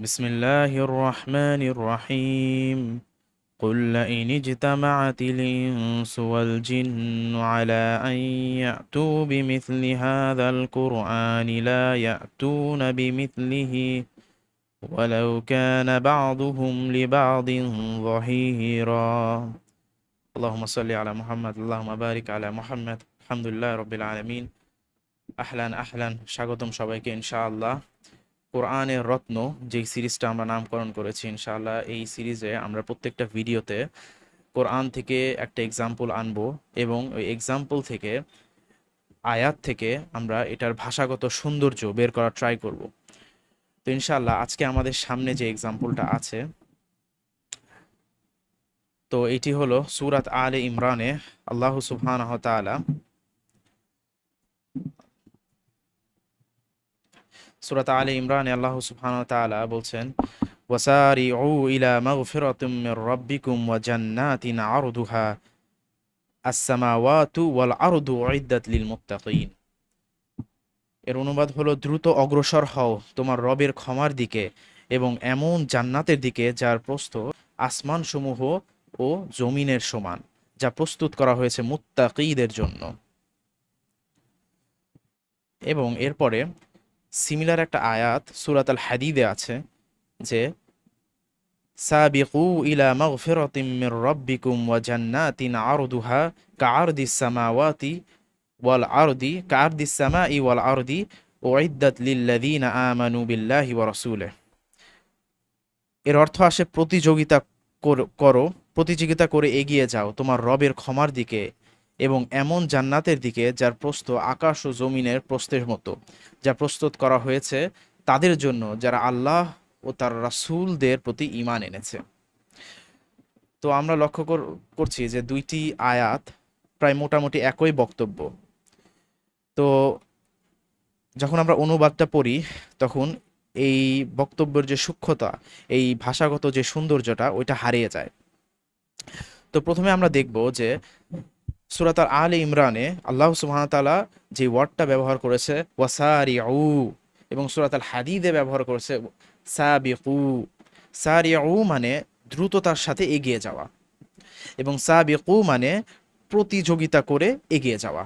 بسم الله الرحمن الرحيم قل لئن اجتمعت الإنس والجن على أن يأتوا بمثل هذا القرآن لا يأتون بمثله ولو كان بعضهم لبعض ظهيرا اللهم صل على محمد اللهم بارك على محمد الحمد لله رب العالمين أهلا أهلا স্বাগতম সবাইকে ইনশাআল্লাহ কোরআনের রত্ন যে সিরিজটা আমরা নামকরণ করেছি ইনশাআল্লাহ এই সিরিজে আমরা প্রত্যেকটা ভিডিওতে কোরআন থেকে একটা এক্সাম্পল আনবো এবং ওই এক্সাম্পল থেকে আয়াত থেকে আমরা এটার ভাষাগত সৌন্দর্য বের করার ট্রাই করব। তো ইনশাআল্লাহ আজকে আমাদের সামনে যে এক্সাম্পলটা আছে তো এটি হলো সূরাত আলে ইমরানে আল্লাহ সুবহানাহু ওয়া তাআলা সূরাত আলে ইমরানে আল্লাহ সুবহানাহু ওয়া তাআলা বলছেন ওয়াসারিউ ইলা মাগফিরাতিম মির রাব্বিকুম ওয়া জান্নাতিন আরদুহা আস-সামাওয়াতু ওয়াল আরদু উইদ্দাত লিল মুত্তাকিন। এর অনুবাদ হলো দ্রুত অগ্রসর হও তোমার রবের ক্ষমার দিকে এবং এমন জান্নাতের দিকে যার প্রস্থ আসমান সমূহ ও জমিনের সমান, যা প্রস্তুত করা হয়েছে মুত্তাকিদের জন্য। এবং এরপরে সিমিলার একটা আয়াত সূরাত আল হাদীদে আছে যে সাবিকু ইলা মাগফিরাতিম মির রাব্বিকুম ওয়া জান্নাতিন আরদুহা কাআরদিস সামাওয়াতি ওয়াল আরদি কাআরদিস সামাই ওয়াল আরদি উইদ্দাত লিল্লাযীনা আমানু বিল্লাহি ওয়া রাসূলিহি। এর অর্থ আসে প্রতিযোগিতা করো, প্রতিযোগিতা করে এগিয়ে যাও তোমার রবের ক্ষমার দিকে এবং এমন জান্নাতের দিকে যার প্রস্থ আকাশ ও জমিনের প্রস্থের মতো, যা প্রস্তুত করা হয়েছে তাদের জন্য যারা আল্লাহ ও তার রাসূলদের প্রতি ঈমান এনেছে। তো আমরা লক্ষ্য করছি যে দুইটি আয়াত প্রায় মোটামুটি একই বক্তব্য। তো যখন আমরা অনুবাদটা পড়ি তখন এই বক্তব্যের যে সূক্ষ্মতা, এই ভাষাগত যে সৌন্দর্যটা ওইটা হারিয়ে যায়। তো প্রথমে আমরা দেখব যে সূরাত আলে ইমরানে আল্লাহ সুবহানাহু ওয়া তাআলা যে ওয়ার্ডটা ব্যবহার করেছে ওয়াসারিউ, এবং সূরাত আল হাদীদে ব্যবহার করেছে সাবিকু। সারিউ মানে দ্রুততার সাথে এগিয়ে যাওয়া এবং সাবিকু মানে প্রতিযোগিতা করে এগিয়ে যাওয়া।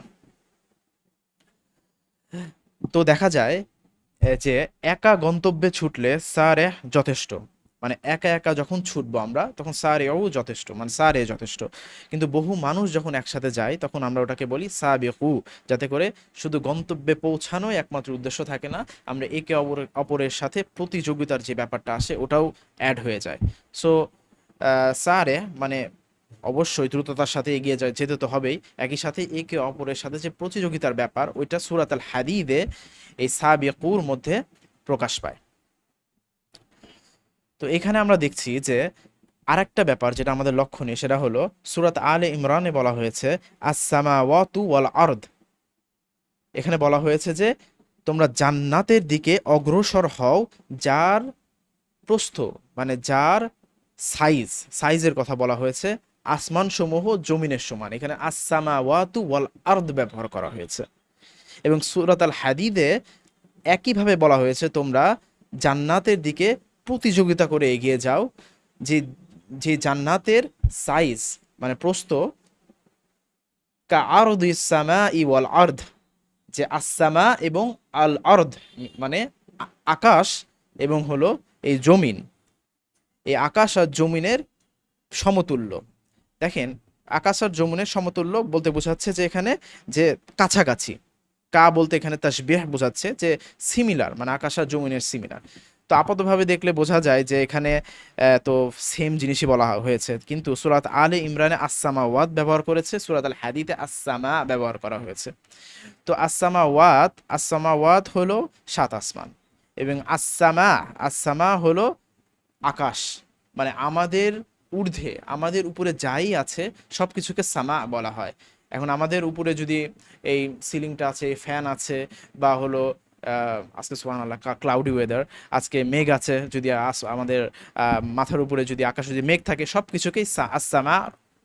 তো দেখা যায় যে একা গন্তব্যে ছুটলে সারে যথেষ্ট, মানে একা একা যখন ছুটবো আমরা তখন সারেও যথেষ্ট, মানে সারে যথেষ্ট। কিন্তু বহু মানুষ যখন একসাথে যায় তখন আমরা ওটাকে বলি সাবিকু, যাতে করে শুধু গন্তব্যে পৌঁছানোই একমাত্র উদ্দেশ্য থাকে না, আমরা একে অপরের সাথে প্রতিযোগিতার যে ব্যাপারটা আসে ওটাও অ্যাড হয়ে যায়। সো সারে মানে অবশ্যই দ্রুততার সাথে এগিয়ে যেতে তো হবেই, একই সাথে একে অপরের সাথে যে প্রতিযোগিতার ব্যাপার ওইটা সূরাত আল হাদীদে এই সাবিকুর মধ্যে প্রকাশ পায়। তো এখানে আমরা দেখছি যে আরেকটা ব্যাপার যেটা আমাদের লক্ষণীয় সেটা হলো সূরাত আলে ইমরানে বলা হয়েছে আস-সামাওয়াতু ওয়াল আরদ। এখানে বলা হয়েছে যে তোমরা জান্নাতের দিকে অগ্রসর হও যার প্রস্থ, মানে যার সাইজের কথা বলা হয়েছে আসমান সমূহ জমিনের সমান। এখানে আস-সামাওয়াতু ওয়াল আরদ ব্যবহার করা হয়েছে। এবং সূরাত আল হাদীদে একইভাবে বলা হয়েছে তোমরা জান্নাতের দিকে প্রতিযোগিতা করে এগিয়ে যাও, যে যে জান্নাতের সাইজ মানে প্রস্থ কা আরদিস সামাই ওয়াল আরদ, যে আসসামা এবং আল আরদ মানে আকাশ এবং হলো এই জমিন, এই আকাশ আর জমিনের সমতুল্য। দেখেন, আকাশ আর জমিনের সমতুল্য বলতে বোঝাচ্ছে যে এখানে যে কাছাকাছি, কা বলতে এখানে তাসবিহ বোঝাচ্ছে যে সিমিলার, মানে আকাশ আর জমিনের সিমিলার। তো আপাতভাবে দেখলে বোঝা যায় যে এখানে তো সেম জিনিসই বলা হয়েছে, কিন্তু সূরাত আলে ইমরানে আস-সামাওয়াত ব্যবহার করেছে, সূরাত আল হাদীদে আস-সামা ব্যবহার করা হয়েছে। তো আস-সামাওয়াত হলো সাত আসমান, এবং আস-সামা হলো আকাশ, মানে আমাদের ঊর্ধ্বে, আমাদের উপরে যাই আছে সব কিছুকে সামা বলা হয়। এখন আমাদের উপরে যদি এই সিলিংটা আছে, ফ্যান আছে, বা হলো আজকে সুবহানাল্লাহ ক্লাউডি ওয়েদার, আজকে মেঘ আছে, যদি আমাদের মাথার উপরে যদি আকাশে যদি মেঘ থাকে, সব কিছুকেই আসসামা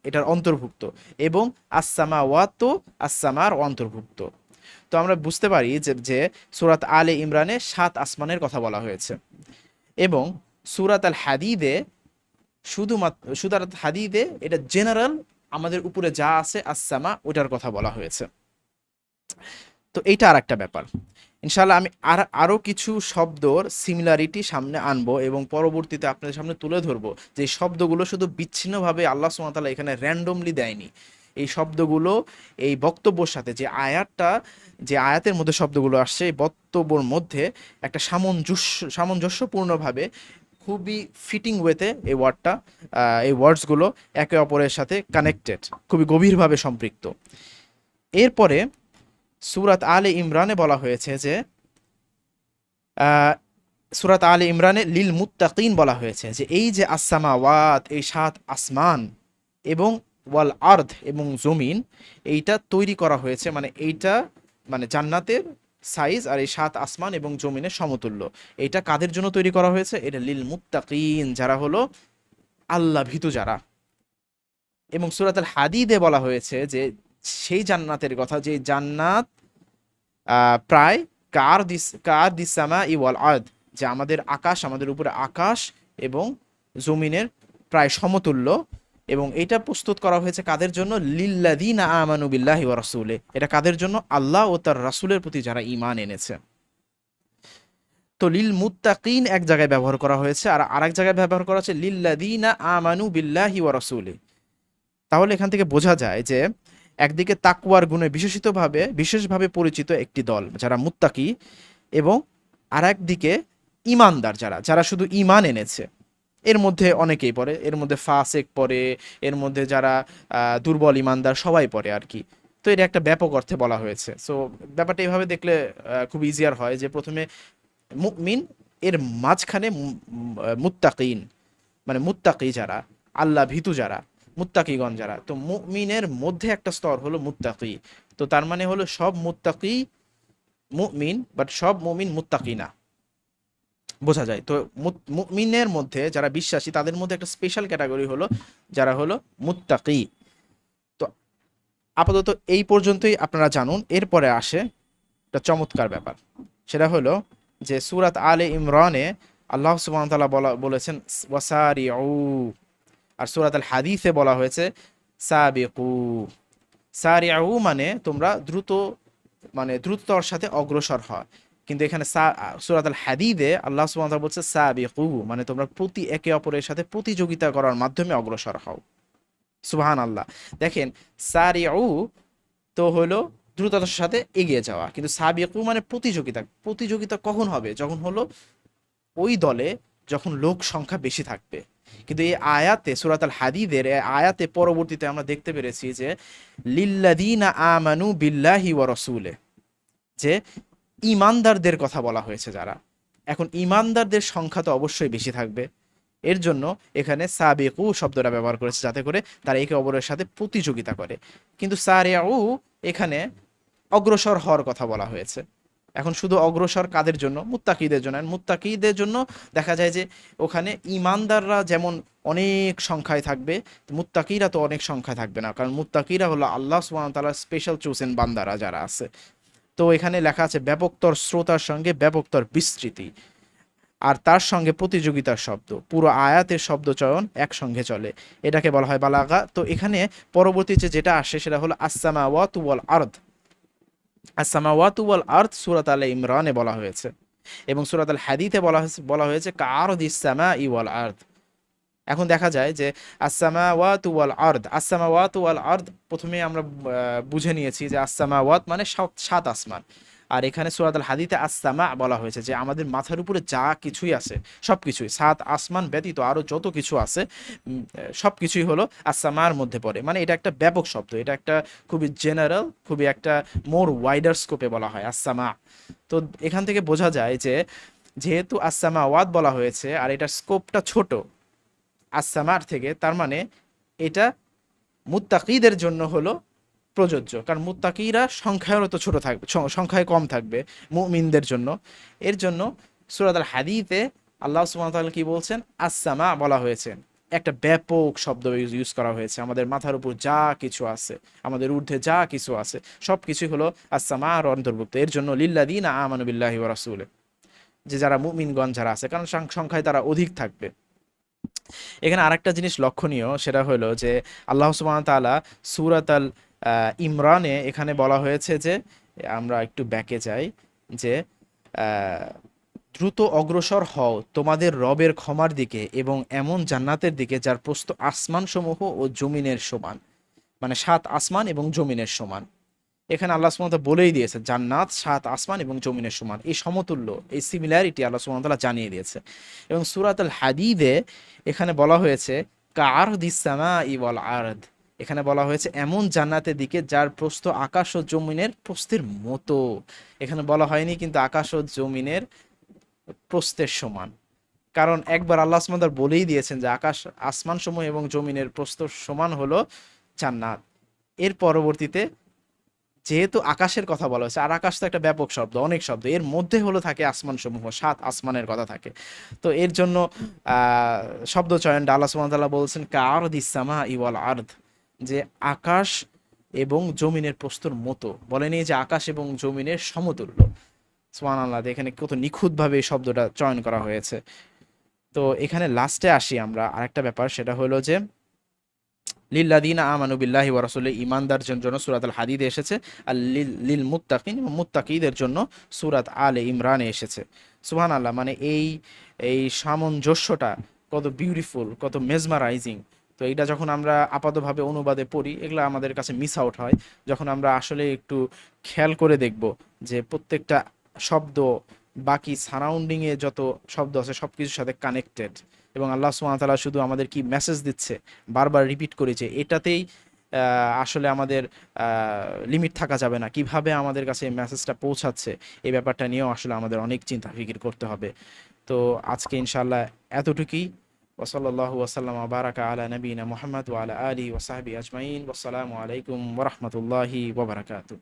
এটার অন্তর্ভুক্ত, এবং আসসামা ওয়াতো আসসামার অন্তর্ভুক্ত। তো আমরা বুঝতে পারি যে সূরাত আলে ইমরানে সাত আসমানের কথা বলা হয়েছে। এবং সূরাত আল হাদিদে সূরাত হাদিদে এটা জেনারেল আমাদের উপরে যা আছে আসসামা ওটার কথা বলা হয়েছে। তো এইটা আর একটা ব্যাপার। ইনশাআল্লাহ আমি আরো কিছু শব্দর সিমিলারিটি সামনে আনবো এবং পরবর্তীতে আপনাদের সামনে তুলে ধরবো যে শব্দগুলো শুধু বিচ্ছিন্নভাবে আল্লাহ সুবহানাহু ওয়া তাআলা এখানে র্যান্ডমলি দেয়নি। এই শব্দগুলো এই বক্তব্যের সাথে যে আয়াতের মধ্যে শব্দগুলো আসছে এই বক্তব্যর মধ্যে একটা সামঞ্জস্যপূর্ণভাবে খুবই ফিটিং ওয়েতে এই ওয়ার্ডসগুলো একে অপরের সাথে কানেক্টেড, খুবই গভীরভাবে সম্পৃক্ত। এরপরে সূরাত আলে ইমরানে বলা হয়েছে যে আহ, সূরাত আলে ইমরানে লিল মুত্তাকিন বলা হয়েছে যে এই যে আসসামাওয়াত, এই সাত আসমান এবং ওয়াল আর্দ এবং জমিন, এইটা তৈরি করা হয়েছে, মানে এইটা মানে জান্নাতের সাইজ আর এই সাত আসমান এবং জমিনের সমতুল্য। এটা কাদের জন্য তৈরি করা হয়েছে? এটা লিল মুত্তাকিন, যারা হলো আল্লাহ ভীতু যারা। এবং সূরাত আল হাদিদে বলা হয়েছে যে সেই জান্নাতের কথা, যে জান্নাত প্রায় কার দিসামা ইওয়াল আর্দ, যে আমাদের আকাশ, আমাদের উপরে আকাশ এবং জমিনের প্রায় সমতুল্য। এবং এটা প্রস্তুত করা হয়েছে কাদের জন্য? লিল্লাযীনা আমানু বিল্লাহি ওয়া রাসূলে, এটা কাদের জন্য? আল্লাহ ও তার রাসূলের প্রতি যারা ঈমান এনেছে। তো লিল মুত্তাকিন এক জায়গায় ব্যবহার করা হয়েছে, আর আরেক জায়গায় ব্যবহার করা হচ্ছে লিল্লাযীনা আমানু বিল্লাহি ওয়া রাসূলে। তাহলে এখান থেকে বোঝা যায় যে একদিকে তাকওয়ার গুণে বিশেষভাবে পরিচিত একটি দল যারা মুত্তাকি, এবং আর একদিকে ইমানদার যারা যারা শুধু ইমান এনেছে। এর মধ্যে অনেকেই পড়ে, এর মধ্যে ফাসেক পড়ে, এর মধ্যে যারা দুর্বল ইমানদার সবাই পড়ে আর কি। তো এটা একটা ব্যাপক অর্থে বলা হয়েছে। সো ব্যাপারটা এইভাবে দেখলে খুব ইজিয়ার হয় যে প্রথমে মুমিন, এর মাঝখানে মুত্তাকিন, মানে মুত্তাকি যারা, আল্লাহ ভীতু যারা, মুত্তাকিগণ যারা। তো মুমিনের মধ্যে একটা স্তর হলো মুত্তাকি। তো তার মানে হলো সব মুত্তাকি মুমিন, বাট সব মুমিন মুত্তাকি না, বোঝা যায়। তো মুমিনের মধ্যে যারা বিশ্বাসী তাদের মধ্যে একটা স্পেশাল ক্যাটাগরি হলো যারা হলো মুত্তাকি। তো আপাতত এই পর্যন্তই আপনারা জানুন। এরপরে আসে একটা চমৎকার ব্যাপার, সেটা হলো যে সূরাত আলে ইমরানে আল্লাহ সুবহানাহু ওয়া তাআলা বলেছেন ওয়াসারিউ, আর সূরাত আল হাদিসে বলা হয়েছে সাবিকু। সারিউ মানে তোমরা দ্রুত, মানে দ্রুততার সাথে অগ্রসর হয়। কিন্তু এখানে সূরাত আল হাদিদে আল্লাহ সুবহানাহু ওয়া তাআলা বলছে সাবিকু, মানে তোমরা একে অপরের সাথে প্রতিযোগিতা করার মাধ্যমে অগ্রসর হও। সুবহানাল্লাহ। দেখেন, সারিউ তো হলো দ্রুততার সাথে এগিয়ে যাওয়া, কিন্তু সাবিকু মানে প্রতিযোগিতা। প্রতিযোগিতা কখন হবে? যখন হলো ওই দলে যখন লোক সংখ্যা বেশি থাকবে। কিন্তু এই আয়াতে, সূরাত আল হাদিদের আয়াতে পরবর্তীতে আমরা দেখতে পেরেছি যে লিল্লাযীনা আমানু বিল্লাহি ওয়া রাসূলে, যে ইমানদারদের কথা বলা হয়েছে যারা। এখন ইমানদারদের সংখ্যা তো অবশ্যই বেশি থাকবে, এর জন্য এখানে সাবিকু শব্দটা ব্যবহার করেছে যাতে করে তারা একে অপরের সাথে প্রতিযোগিতা করে। কিন্তু সারিউ এখানে অগ্রসর হওয়ার কথা বলা হয়েছে। এখন শুধু অগ্রসর কাদের জন্য? মুত্তাকিদের জন্য। আর মুত্তাকিদের জন্য দেখা যায় যে ওখানে ইমানদাররা যেমন অনেক সংখ্যায় থাকবে, মুত্তাকিরা তো অনেক সংখ্যায় থাকবে না, কারণ মুত্তাকিরা হলো আল্লাহ সুবহানাহু ওয়া তাআলার স্পেশাল চোসেন বান্দারা যারা আছে। তো এখানে লেখা আছে ব্যাপকতর শ্রোতার সঙ্গে ব্যাপকতর বিস্তৃতি, আর তার সঙ্গে প্রতিযোগিতার শব্দ, পুরো আয়াতের শব্দ চয়ন একসঙ্গে চলে, এটাকে বলা হয় বালাগা। তো এখানে পরবর্তীতে যেটা আসে সেটা হলো আসসামাওয়াতু ওয়াল আরদ। আসসামাওয়াতু ওয়াল আরদ সূরাত আলে ইমরানে বলা হয়েছে, এবং সূরাত আল হাদীথে বলা হয়েছে কারদিস সামাই ওয়াল আরদ। এখন দেখা যায় যে আসসামাওয়াতু ওয়াল আরদ, আসসামাওয়াতু ওয়াল আরদ প্রথমে আমরা বুঝে নিয়েছি যে আসসামাওয়াত মানে সাত আসমান। আর এখানে সূরাত আল হাদীথে আসসামা বলা হয়েছে যে আমাদের মাথার উপরে যা কিছুই আছে সবকিছুই, সাত আসমান ব্যতীত আরো যত কিছু আছে সবকিছুই হলো আসসামার মধ্যে পড়ে। মানে এটা একটা ব্যাপক শব্দ, এটা একটা খুবই জেনারেল, খুবই একটা মোর ওয়াইডার স্কোপে বলা হয় আসসামা। তো এখান থেকে বোঝা যায় যে যেহেতু আসসামাওয়াত বলা হয়েছে আর এটার স্কোপটা ছোট আসসামার থেকে, তার মানে এটা মুত্তাকিদের জন্য হলো প্রযোজ্য, কারণ মুত্তাকিরা সংখ্যায় তো ছোট থাকবে, সংখ্যায় কম থাকবে মুমিনদের জন্য। এর জন্য সূরাত আল হাদীথে আল্লাহ সুবহানাহু ওয়া তাআলা কি বলছেন? আসসামা বলা হয়েছে, একটা ব্যাপক শব্দ ইউজ করা হয়েছে। আমাদের মাথার উপর যা কিছু আছে, আমাদের ঊর্ধ্বে যা কিছু আছে সব কিছুই হলো আসসামার অন্তর্ভুক্ত। এর জন্য লিল্লাযীনা আমানু বিল্লাহি ওয়া রাসূলে। যে যারা মুমিনগণ যারা আছে, কারণ সংখ্যায় তারা অধিক থাকবে। এখানে আরেকটা জিনিস লক্ষণীয়, সেটা হলো যে আল্লাহ সুবহানাহু ওয়া তাআলা সূরাত আল ইমরানে এখানে বলা হয়েছে যে, আমরা একটু ব্যাকে যাই, যে আহ, দ্রুত অগ্রসর হও তোমাদের রবের ক্ষমার দিকে এবং এমন জান্নাতের দিকে যার প্রস্থ আসমান সমূহ ও জমিনের সমান, মানে 7 আসমান এবং জমিনের সমান। এখানে আল্লাহ সুবহানাহু ওয়া তাআলা বলেই দিয়েছে জান্নাত 7 আসমান এবং জমিনের সমান, এই সমতুল্য, এই সিমিলারিটি আল্লাহ সুবহানাহু ওয়া তাআলা জানিয়ে দিয়েছে। এবং সূরাত আল হাদিদে এখানে বলা হয়েছে কারদিস সামাই ওয়াল আরদ, এখানে বলা হয়েছে এমন জান্নাতের দিকে যার প্রস্থ আকাশ ও জমিনের প্রস্থের মতো। এখানে বলা হয়নি কিন্তু আকাশ ও জমিনের প্রস্থের সমান, কারণ একবার আল্লাহ সুবহানাহু ওয়া তাআলা বলেই দিয়েছেন যে আকাশ আসমান সমূহ এবং জমিনের প্রস্থ সমান হলো জান্নাত। এর পরবর্তীতে যেহেতু আকাশের কথা বলা হয়েছে, আর আকাশ তো একটা ব্যাপক শব্দ, অনেক শব্দ, এর মধ্যে হলো থাকে আসমান সমূহ, 7 আসমানের কথা থাকে। তো এর জন্য আহ শব্দ চয়নটা আল্লাহ সুবহানাহু ওয়া তাআলা বলছেন কারদিস সামা ইওয়াল আরদ, যে আকাশ এবং জমিনের প্রস্তর মতো, বলেনি যে আকাশ এবং জমিনের সমতুল্য। সুবহানাল্লাহ, এখানে কত নিখুঁতভাবে এই শব্দটা চয়ন করা হয়েছে। তো এখানে লাস্টে আসি আমরা আরেকটা ব্যাপার, সেটা হলো যে লিল্লাযীনা আমানু বিল্লাহি ওয়া রাসূলিহি, ঈমানদারদের জন্য সূরাত আল হাদীদে এসেছে। আর লিল মুত্তাকিন, মুত্তাকীদের জন্য সূরাত আলে ইমরানে এসেছে। সুবহানাল্লাহ, মানে এই সামঞ্জস্যটা কত বিউটিফুল, কত মেসমারাইজিং। তো এইটা যখন আমরা আপাতভাবে অনুবাদে পড়ি, এগুলো আমাদের কাছে মিস আউট হয়। যখন আমরা আসলে একটু খেয়াল করে দেখব যে প্রত্যেকটা শব্দ বাকি সারাউন্ডিংয়ে যত শব্দ আছে সব কিছুর সাথে কানেক্টেড, এবং আল্লাহ সুবহানাহু ওয়া তাআলা শুধু আমাদের কি মেসেজ দিচ্ছে, বারবার রিপিট করেছে, এটাতেই আসলে আমাদের লিমিট থাকা যাবে না, কিভাবে আমাদের কাছে এই মেসেজটা পৌঁছাচ্ছে এই ব্যাপারটা নিয়েও আসলে আমাদের অনেক চিন্তা ফিকির করতে হবে। তো আজকে ইনশাআল্লাহ এতটুকুই। ওসল্লাল্লাহু ওয়াসাল্লাম বারাকা আলা নবীনা মুহাম্মদ ওয়া আলা আলিহি ওয়া সাহবিহি আজমাইন। ওয়াসসালামু আলাইকুম ওয়া রাহমাতুল্লাহি ওয়া বারাকাতুহু।